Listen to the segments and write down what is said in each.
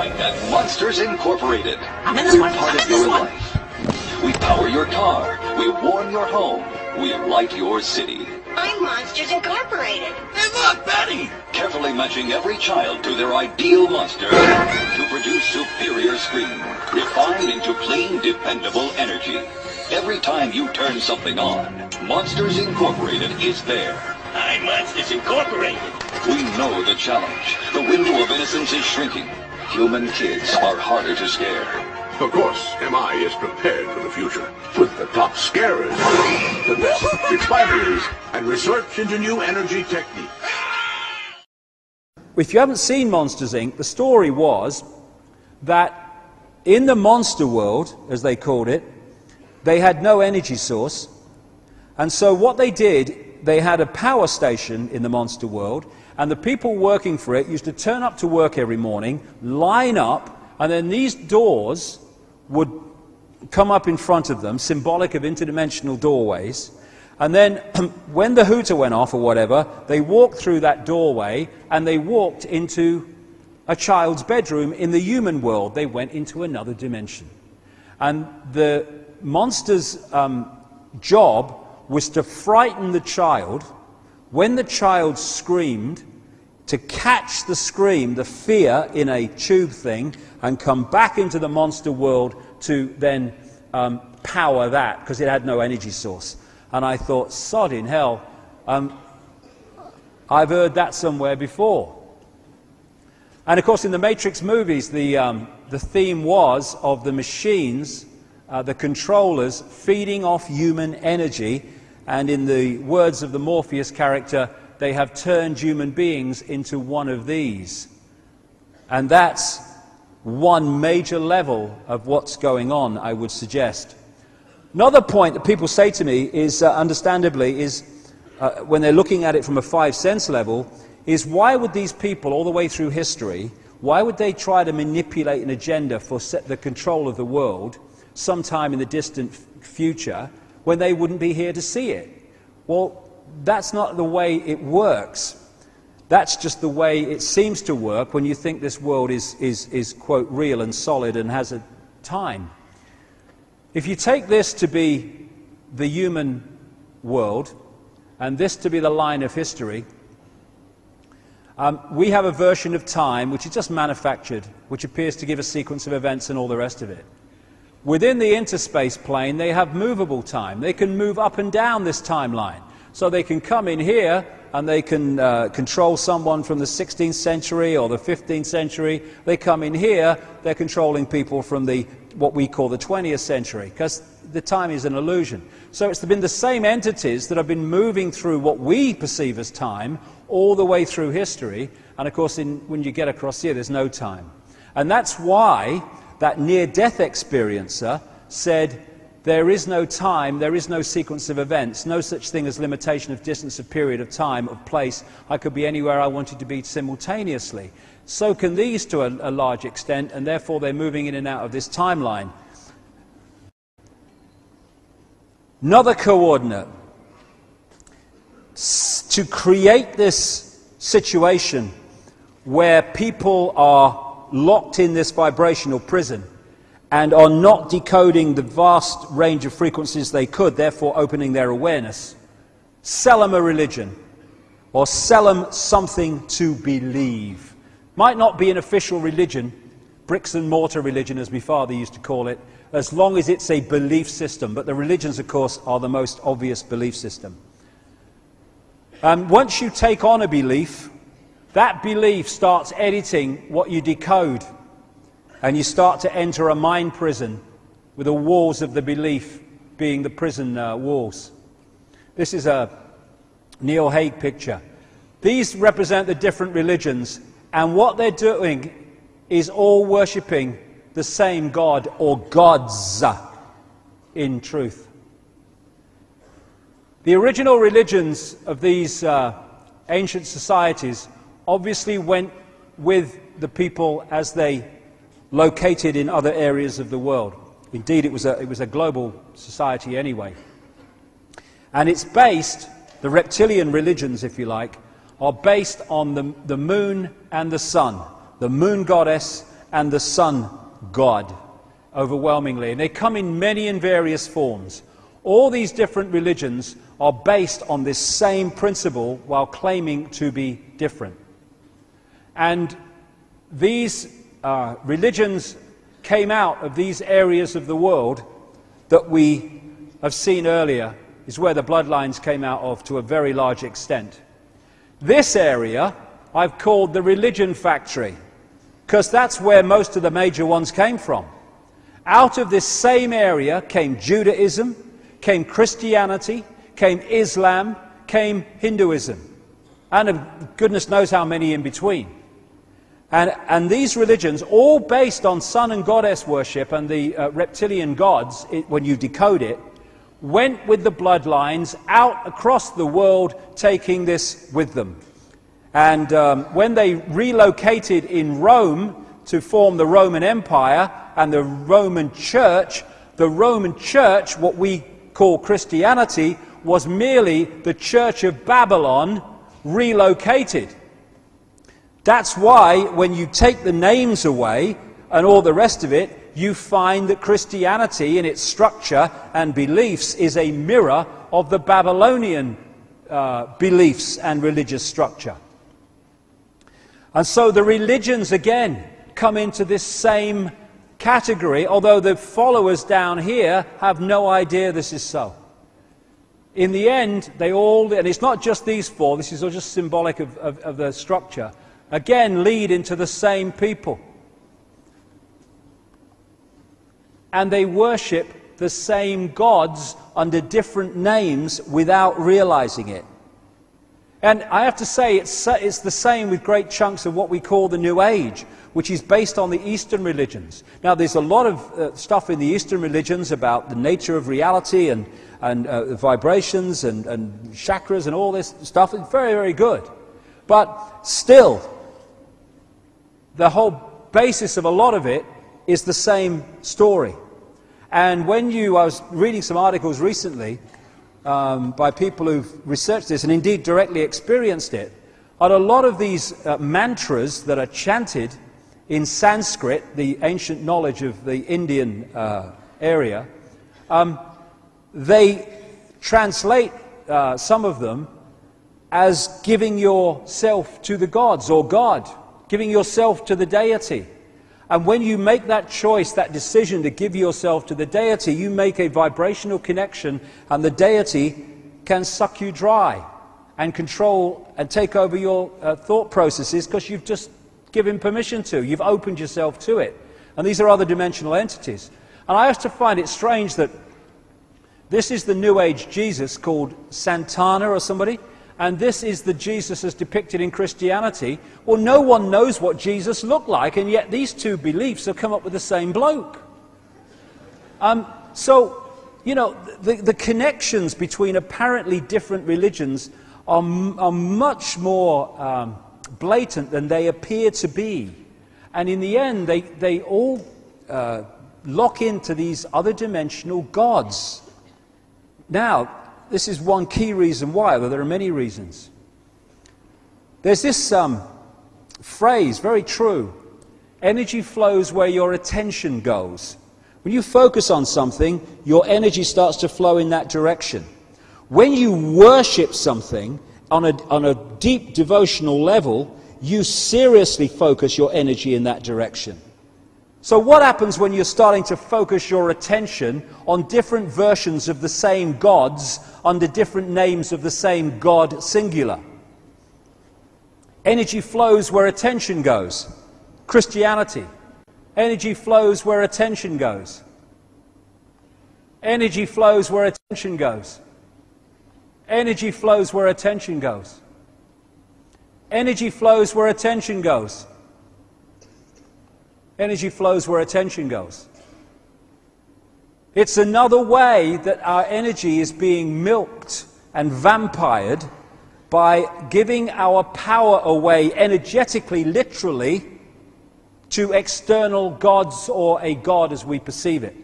Join at Monsters Incorporated. We're part of your life. We power your car. We warm your home. We light your city. I'm Monsters Incorporated. Hey, look, Betty! Carefully matching every child to their ideal monster to produce superior scream, refined into clean, dependable energy. Every time you turn something on, Monsters Incorporated is there. I'm Monsters Incorporated. We know the challenge. The window of innocence is shrinking. Human kids are harder to scare. Of course, MI is prepared for the future with the top scarers, the best refineries, and research into new energy techniques. If you haven't seen Monsters, Inc., the story was that in the monster world, as they called it, they had no energy source. And so what they did, they had a power station in the monster world, and the people working for it used to turn up to work every morning, line up, and then these doors would come up in front of them, symbolic of interdimensional doorways. And then when the hooter went off or whatever, they walked through that doorway and they walked into a child's bedroom in the human world. They went into another dimension. And the monster's job was to frighten the child. When the child screamed, to catch the scream, the fear, in a tube thing, and come back into the monster world to then power that, because it had no energy source. And I thought, sod in hell, I've heard that somewhere before. And of course in the Matrix movies, the theme was of the machines, the controllers, feeding off human energy, and in the words of the Morpheus character, they have turned human beings into one of these. And that's one major level of what's going on, I would suggest. Another point that people say to me is, understandably, is when they're looking at it from a five-sense level, is why would these people, all the way through history, why would they try to manipulate an agenda for the control of the world sometime in the distant future when they wouldn't be here to see it? Well, that's not the way it works. That's just the way it seems to work when you think this world is quote, real and solid and has a time. If you take this to be the human world, and this to be the line of history, we have a version of time which is just manufactured, which appears to give a sequence of events and all the rest of it. Within the interspace plane, they have movable time. They can move up and down this timeline. So they can come in here and they can control someone from the 16th century or the 15th century. They come in here, they're controlling people from what we call the 20th century, because the time is an illusion. So it's been the same entities that have been moving through what we perceive as time all the way through history. And of course, when you get across here, there's no time. And that's why that near-death experiencer said, there is no time, there is no sequence of events, no such thing as limitation of distance, of period, of time, of place. I could be anywhere I wanted to be simultaneously. So can these to a large extent, and therefore they're moving in and out of this timeline. Another coordinate. To create this situation where people are locked in this vibrational prison and are not decoding the vast range of frequencies they could, therefore opening their awareness, sell them a religion, or sell them something to believe. Might not be an official religion, bricks and mortar religion as my father used to call it, as long as it's a belief system. But the religions, of course, are the most obvious belief system. Once you take on a belief, that belief starts editing what you decode. And you start to enter a mind prison with the walls of the belief being the prison walls. This is a Neil Haig picture. These represent the different religions, and what they're doing is all worshipping the same God, or gods, in truth. The original religions of these ancient societies obviously went with the people as they located in other areas of the world. Indeed, it was a global society anyway. And it's based, the reptilian religions, if you like, are based on the moon and the sun. The moon goddess and the Son God, overwhelmingly. And they come in many and various forms. All these different religions are based on this same principle while claiming to be different. And these religions came out of these areas of the world that we have seen earlier, is where the bloodlines came out of to a very large extent. This area I've called the religion factory, because that's where most of the major ones came from. Out of this same area came Judaism, came Christianity, came Islam, came Hinduism, and goodness knows how many in between. And these religions, all based on sun and goddess worship and the reptilian gods, when you decode it, went with the bloodlines out across the world, taking this with them. And when they relocated in Rome to form the Roman Empire and the Roman Church, what we call Christianity, was merely the Church of Babylon relocated. That's why when you take the names away and all the rest of it, you find that Christianity in its structure and beliefs is a mirror of the Babylonian beliefs and religious structure. And so the religions again come into this same category, although the followers down here have no idea this is so. In the end, they all, and it's not just these four, this is all just symbolic of the structure, again lead into the same people. And they worship the same gods under different names without realizing it. And I have to say, it's the same with great chunks of what we call the New Age, which is based on the Eastern religions. Now, there's a lot of stuff in the Eastern religions about the nature of reality and vibrations and chakras and all this stuff. It's very, very good. But still, the whole basis of a lot of it is the same story. And I was reading some articles recently by people who've researched this and indeed directly experienced it, and a lot of these mantras that are chanted in Sanskrit, the ancient knowledge of the Indian area, they translate some of them as giving yourself to the gods or God, giving yourself to the deity. And when you make that choice, that decision to give yourself to the deity, you make a vibrational connection, and the deity can suck you dry and control and take over your thought processes because you've just given permission to. You've opened yourself to it. And these are other dimensional entities. And I have to find it strange that this is the New Age Jesus called Santana or somebody, and this is the Jesus as depicted in Christianity. Well, no one knows what Jesus looked like, and yet these two beliefs have come up with the same bloke. So, you know, the connections between apparently different religions are much more blatant than they appear to be. And in the end, they all lock into these other dimensional gods. Now, this is one key reason why, although there are many reasons. There's this phrase, very true: energy flows where your attention goes. When you focus on something, your energy starts to flow in that direction. When you worship something on a deep devotional level, you seriously focus your energy in that direction. So what happens when you're starting to focus your attention on different versions of the same gods under different names of the same God singular? Energy flows where attention goes. Christianity. Energy flows where attention goes. Energy flows where attention goes. Energy flows where attention goes. Energy flows where attention goes. Energy flows where attention goes. It's another way that our energy is being milked and vampired by giving our power away energetically, literally, to external gods or a god as we perceive it.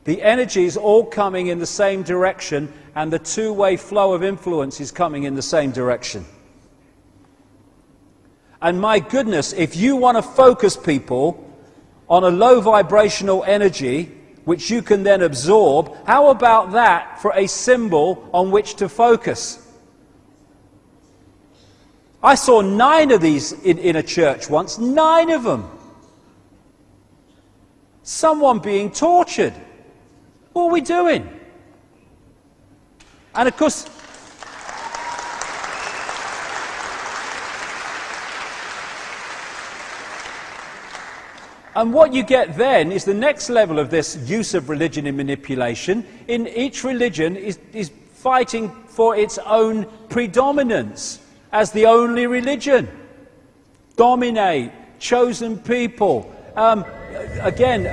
The energy is all coming in the same direction, and the two-way flow of influence is coming in the same direction. And my goodness, if you want to focus people on a low vibrational energy, which you can then absorb, how about that for a symbol on which to focus? I saw 9 of these in a church once, 9 of them. Someone being tortured. What are we doing? And of course, and what you get then is the next level of this use of religion in manipulation. In each religion is fighting for its own predominance as the only religion. Dominate, chosen people. Again,